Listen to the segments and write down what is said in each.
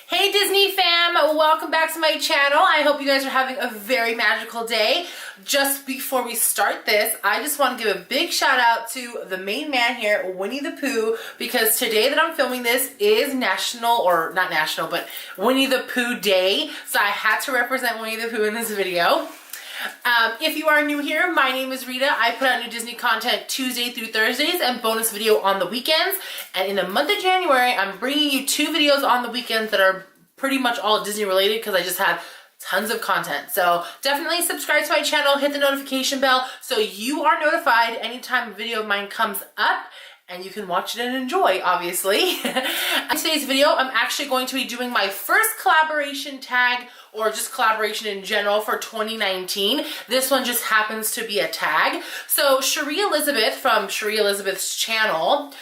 Hey Disney fam, welcome back to my channel. I hope you guys are having a very magical day. Just before we start this, I just want to give a big shout out to the main man here, Winnie the Pooh, because today that I'm filming this is national, or not national, but Winnie the Pooh Day. So I had to represent Winnie the Pooh in this video. If you are new here, my name is Rita. I put out new Disney content Tuesday through Thursdays and bonus video on the weekends. And in the month of January, I'm bringing you 2 videos on the weekends that are pretty much all Disney related because I just have tons of content. So definitely subscribe to my channel, hit the notification bell so you are notified anytime a video of mine comes up. And you can watch it and enjoy, obviously. In today's video, I'm actually going to be doing my first collaboration tag, or just collaboration in general for 2019. This one just happens to be a tag. So Cheri Elisabeth from Cheri Elisabeth's channel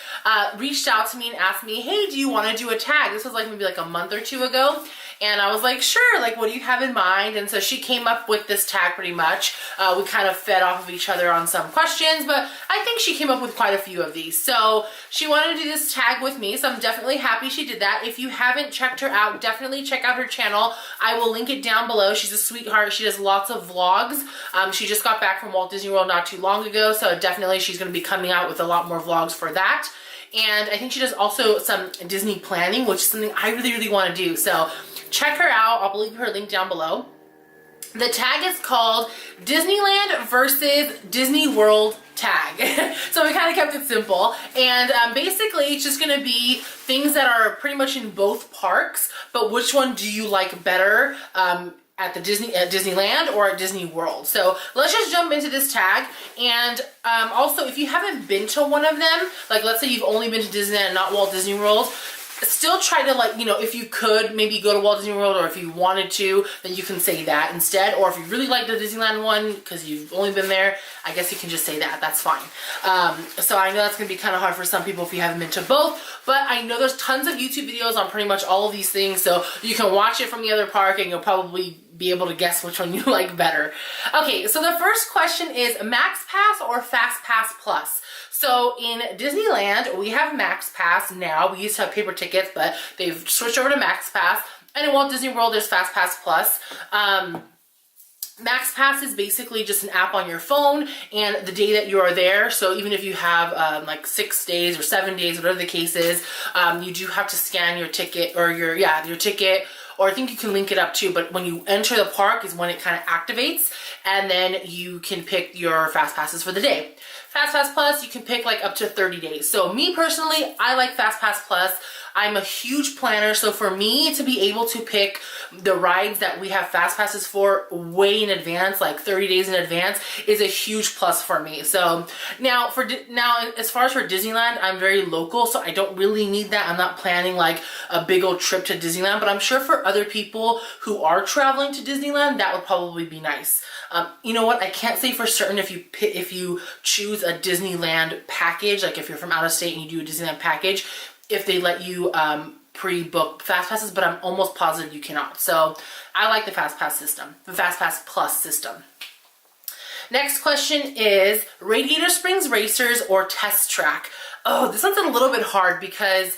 reached out to me and asked me, hey, do you want to do a tag? This was like maybe like a month or 2 ago. And I was like, sure, like, what do you have in mind? And so she came up with this tag pretty much. We kind of fed off of each other on some questions, but I think she came up with quite a few of these. So she wanted to do this tag with me, so I'm definitely happy she did that. If you haven't checked her out, definitely check out her channel. I will link it down below. She's a sweetheart. She does lots of vlogs. She just got back from Walt Disney World not too long ago, so definitely she's going to be coming out with a lot more vlogs for that. And I think she does also some Disney planning, which is something I really want to do. So check her out. I'll leave her link down below. The tag is called Disneyland versus Disney World tag. So we kind of kept it simple. And basically it's just going to be things that are pretty much in both parks, but which one do you like better at Disneyland or at Disney World? So let's just jump into this tag. And also, if you haven't been to one of them, like let's say you've only been to Disneyland and not Walt Disney World, still try to, like, you know, if you could maybe go to Walt Disney World, or if you wanted to, then you can say that instead. Or if you really like the Disneyland one because you've only been there, I guess you can just say that. That's fine. So I know that's going to be kind of hard for some people if you haven't been to both, but I know there's tons of YouTube videos on pretty much all of these things, so you can watch it from the other park and you'll probably be able to guess which one you like better. Okay, so the first question is MaxPass or Fastpass Plus? So in Disneyland, we have MaxPass now. We used to have paper tickets, but they've switched over to MaxPass. And in Walt Disney World, there's Fastpass Plus. MaxPass is basically just an app on your phone, and the day that you are there, so even if you have like 6 days or 7 days, whatever the case is, you do have to scan your ticket, or your ticket, or I think you can link it up too, but when you enter the park is when it kind of activates, and then you can pick your fast passes for the day. Fastpass Plus, you can pick like up to 30 days. So me personally, I like Fastpass Plus. I'm a huge planner, so for me to be able to pick the rides that we have fast passes for way in advance, like 30 days in advance, is a huge plus for me. So now as far as for Disneyland, I'm very local, so I don't really need that. I'm not planning like a big old trip to Disneyland, but I'm sure for other people who are traveling to Disneyland, that would probably be nice. You know what? I can't say for certain if you choose a Disneyland package, like if you're from out of state and you do a Disneyland package, if they let you pre-book fast passes, but I'm almost positive you cannot. So I like the Fastpass system, the Fastpass Plus system. Next question is Radiator Springs Racers or Test Track? Oh, this one's a little bit hard because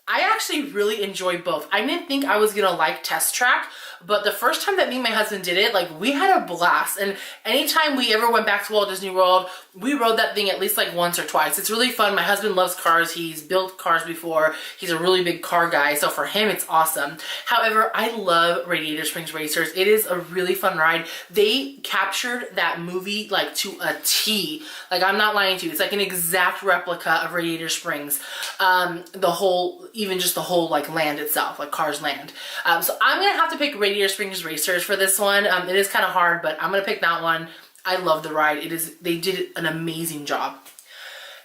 I actually really enjoy both. I didn't think I was gonna like Test Track, but the first time that me and my husband did it, like, we had a blast. And anytime we ever went back to Walt Disney World, we rode that thing at least like once or twice. It's really fun. My husband loves cars. He's built cars before. He's a really big car guy, so for him it's awesome. However, I love Radiator Springs Racers. It is a really fun ride. They captured that movie like to a T. Like, I'm not lying to you. It's like an exact replica of Radiator Springs. Even just the whole like land itself, like Cars Land. So I'm gonna have to pick Radiator Springs Racers for this one. It is kind of hard, but I'm gonna pick that one. I love the ride. They did an amazing job.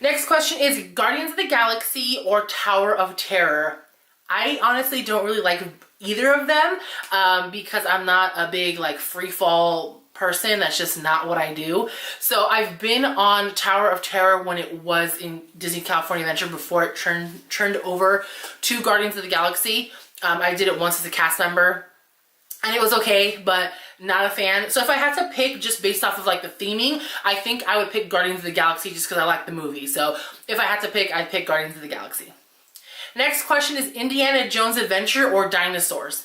Next question is Guardians of the Galaxy or Tower of Terror? I honestly don't really like either of them because I'm not a big like free fall person. That's just not what I do. So I've been on Tower of Terror when it was in Disney California Adventure before it turned over to Guardians of the Galaxy. I did it once as a cast member and it was okay, but not a fan. So if I had to pick just based off of like the theming, I think I would pick Guardians of the Galaxy just because I like the movie. So if I had to pick, I'd pick Guardians of the Galaxy. Next question is Indiana Jones Adventure or Dinosaurs?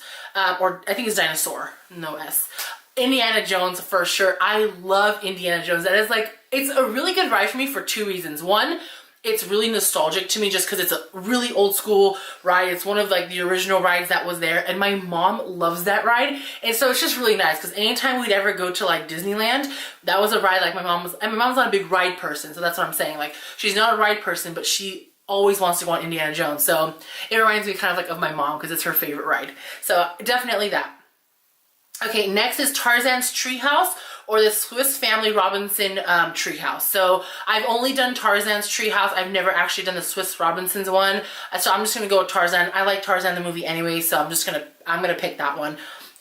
Or I think it's Dinosaur, no S. Indiana Jones for sure. I love Indiana Jones. That is like, it's a really good ride for me for two reasons. One, it's really nostalgic to me just because it's a really old school ride. It's one of like the original rides that was there, and my mom loves that ride, and so it's just really nice because anytime we'd ever go to like Disneyland, that was a ride like my mom was, and my mom's not a big ride person, so that's what I'm saying. Like, she's not a ride person, but she always wants to go on Indiana Jones, so it reminds me kind of like of my mom because it's her favorite ride. So definitely that. Okay, next is Tarzan's Treehouse or the Swiss Family Robinson Treehouse. So I've only done Tarzan's Treehouse. I've never actually done the Swiss Robinsons one. So I'm just gonna go with Tarzan. I like Tarzan the movie anyway, so I'm gonna pick that one.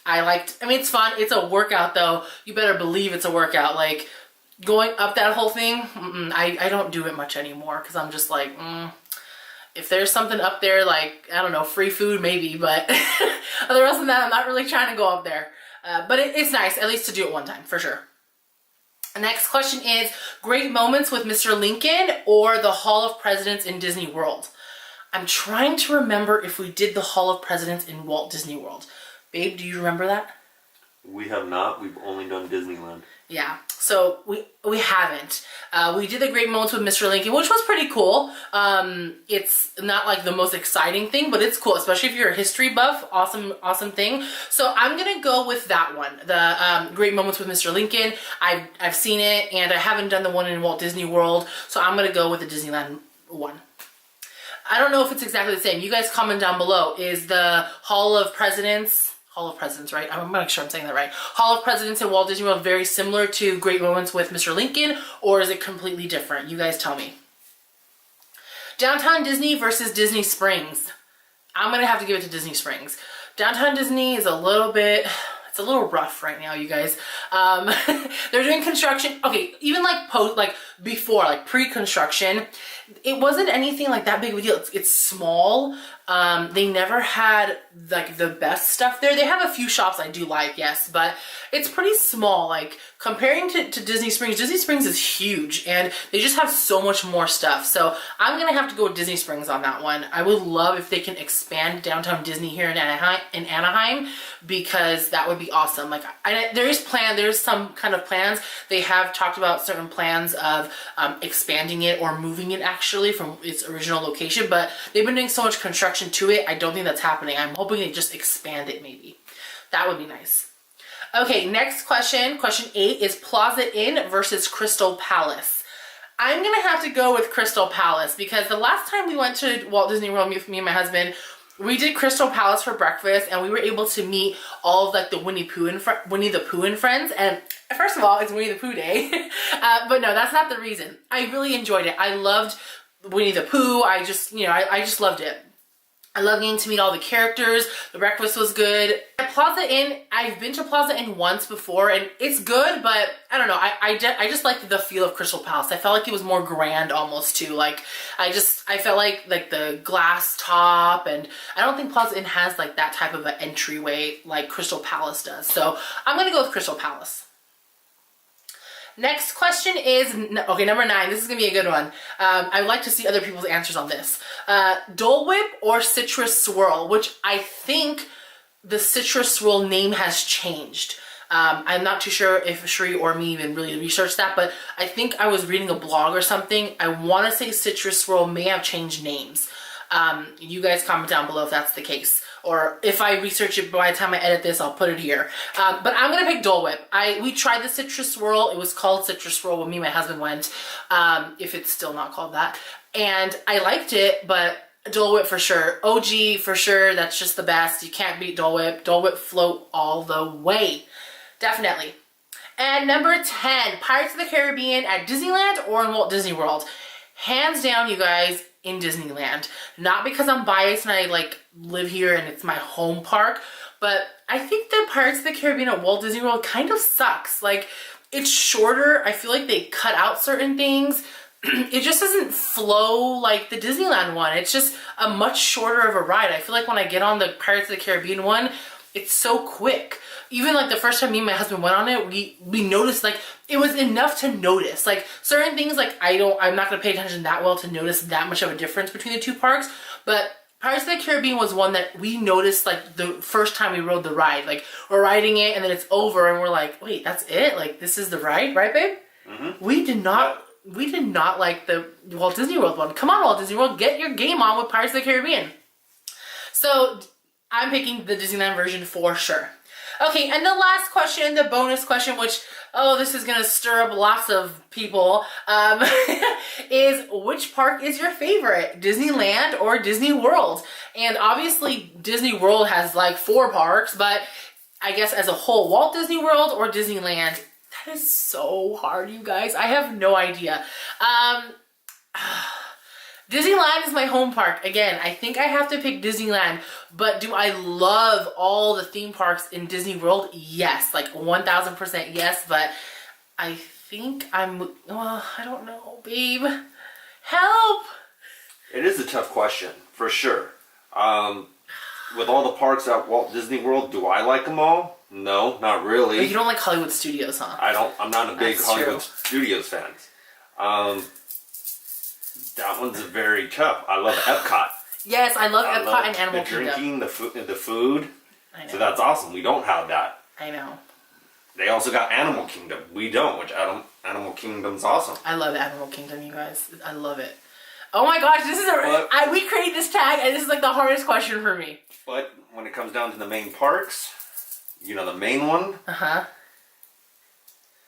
I mean, it's fun. It's a workout though. You better believe it's a workout. Like, going up that whole thing, I don't do it much anymore because I'm just like, if there's something up there, like, I don't know, free food maybe, but otherwise than that, I'm not really trying to go up there. But it's nice, at least to do it one time, for sure. Next question is, great moments with Mr. Lincoln or the Hall of Presidents in Disney World? I'm trying to remember if we did the Hall of Presidents in Walt Disney World. Babe, do you remember that? We have not. We've only done Disneyland. Yeah, so we haven't. We did the great moments with Mr. Lincoln, which was pretty cool. It's not like the most exciting thing, but it's cool, especially if you're a history buff. Awesome thing. So I'm gonna go with that one, the great moments with Mr. Lincoln. I've seen it, and I haven't done the one in Walt Disney World, so I'm gonna go with the Disneyland one. I don't know if it's exactly the same. You guys comment down below. Is the Hall of Presidents, right? I'm not sure I'm saying that right. Hall of Presidents in Walt Disney World very similar to Great Moments with Mr. Lincoln, or is it completely different? You guys tell me. Downtown Disney versus Disney Springs. I'm gonna have to give it to Disney Springs. Downtown Disney is a little rough right now, you guys. They're doing construction. Okay, even like before, like pre-construction, it wasn't anything like that big of a deal. It's small. They never had like the best stuff there. They have a few shops I do like, yes, but it's pretty small. Like, comparing to Disney Springs is huge, and they just have so much more stuff. So I'm gonna have to go with Disney Springs on that one. I would love if they can expand Downtown Disney here in Anaheim, because that would be awesome. Like, there's some kind of plans. They have talked about certain plans of expanding it or moving it actually from its original location, but they've been doing so much construction to it. I don't think that's happening. I'm hoping they just expand it maybe. That would be nice. Okay, next question. Question 8 is Plaza Inn versus Crystal Palace. I'm gonna have to go with Crystal Palace because the last time we went to Walt Disney World, me and my husband, we did Crystal Palace for breakfast, and we were able to meet all of like the Winnie the Pooh and friends. And first of all, it's Winnie the Pooh Day, but no, that's not the reason. I really enjoyed it. I loved Winnie the Pooh. I just loved it. I love getting to meet all the characters. The breakfast was good. At Plaza Inn, I've been to Plaza Inn once before, and it's good, but I don't know. I just liked the feel of Crystal Palace. I felt like it was more grand almost too. Like, I felt like the glass top, and I don't think Plaza Inn has like that type of an entryway like Crystal Palace does. So I'm gonna go with Crystal Palace. Next question is, okay, number 9. This is gonna be a good one. I'd like to see other people's answers on this. Dole Whip or Citrus Swirl, which I think the Citrus Swirl name has changed. I'm not too sure if Cheri or me even really researched that, but I think I was reading a blog or something. I want to say Citrus Swirl may have changed names. You guys comment down below if that's the case. Or if I research it by the time I edit this, I'll put it here. But I'm gonna pick Dole Whip. We tried the Citrus Swirl. It was called Citrus Swirl when me and my husband went, if it's still not called that. And I liked it, but Dole Whip for sure. OG for sure, that's just the best. You can't beat Dole Whip. Dole Whip float all the way. Definitely. And number 10, Pirates of the Caribbean at Disneyland or in Walt Disney World? Hands down, you guys, in Disneyland. Not because I'm biased and I like live here and it's my home park, but I think the Pirates of the Caribbean at Walt Disney World kind of sucks. Like, it's shorter. I feel like they cut out certain things. It just doesn't flow like the Disneyland one. It's just a much shorter of a ride. I feel like when I get on the Pirates of the Caribbean one, it's so quick. Even like the first time me and my husband went on it, we noticed, like, it was enough to notice. Like, certain things, like, I'm not gonna pay attention that well to notice that much of a difference between the two parks, but Pirates of the Caribbean was one that we noticed like the first time we rode the ride. Like we're riding it and then it's over and we're like, wait, that's it? Like this is the ride, right, babe? Mm-hmm. We did not like the Walt Disney World one. Come on, Walt Disney World, get your game on with Pirates of the Caribbean. So I'm picking the Disneyland version for sure. Okay, and the last question, the bonus question, which, oh, this is gonna stir up lots of people, is which park is your favorite, Disneyland or Disney World? And obviously Disney World has like 4 parks, but I guess as a whole, Walt Disney World or Disneyland, that is so hard, you guys. I have no idea. Disneyland is my home park. Again, I think I have to pick Disneyland, but do I love all the theme parks in Disney World? Yes, like 1000% yes, but I think well, I don't know, babe. Help! It is a tough question, for sure. With all the parks at Walt Disney World, do I like them all? No, not really. But you don't like Hollywood Studios, huh? I'm not a big That's Hollywood true. Studios fan. That one's very tough. I love Epcot. Yes, I love Epcot and Animal Kingdom. The drinking, the food. I know. So that's awesome. We don't have that. I know. They also got Animal Kingdom. We don't, which Animal Kingdom's awesome. I love Animal Kingdom, you guys. I love it. Oh my gosh, this is we created this tag and this is like the hardest question for me. But when it comes down to the main parks, you know, the main one. Uh-huh.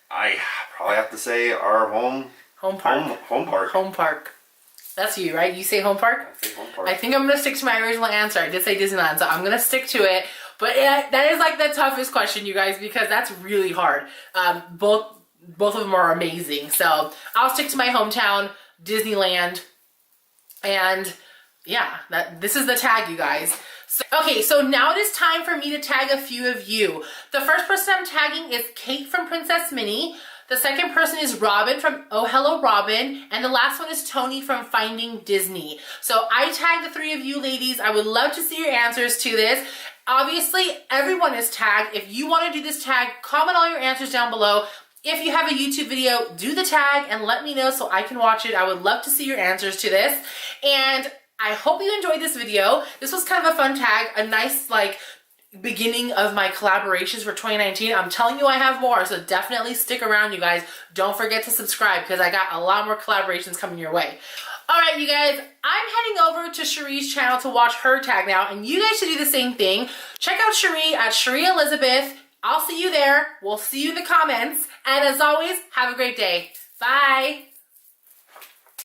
I probably have to say our home park. Home park. That's you, right? You say home park? I say home park. I think I'm going to stick to my original answer. I did say Disneyland, so I'm going to stick to it. But that is like the toughest question, you guys, because that's really hard. Both of them are amazing. So I'll stick to my hometown, Disneyland. And yeah, this is the tag, you guys. So now it is time for me to tag a few of you. The first person I'm tagging is Kate from Princess Minnie. The second person is Robin from Oh Hello Robin. And the last one is Tony from Finding Disney. So I tagged the 3 of you ladies. I would love to see your answers to this. Obviously, everyone is tagged. If you want to do this tag, comment all your answers down below. If you have a YouTube video, do the tag and let me know so I can watch it. I would love to see your answers to this. And I hope you enjoyed this video. This was kind of a fun tag, a nice like beginning of my collaborations for 2019. I'm telling you I have more, so definitely stick around, you guys. Don't forget to subscribe because I got a lot more collaborations coming your way. Alright, you guys, I'm heading over to Cheri's channel to watch her tag now, and you guys should do the same thing. Check out Cheri at Cheri Elisabeth. I'll see you there. We'll see you in the comments. And as always, have a great day. Bye!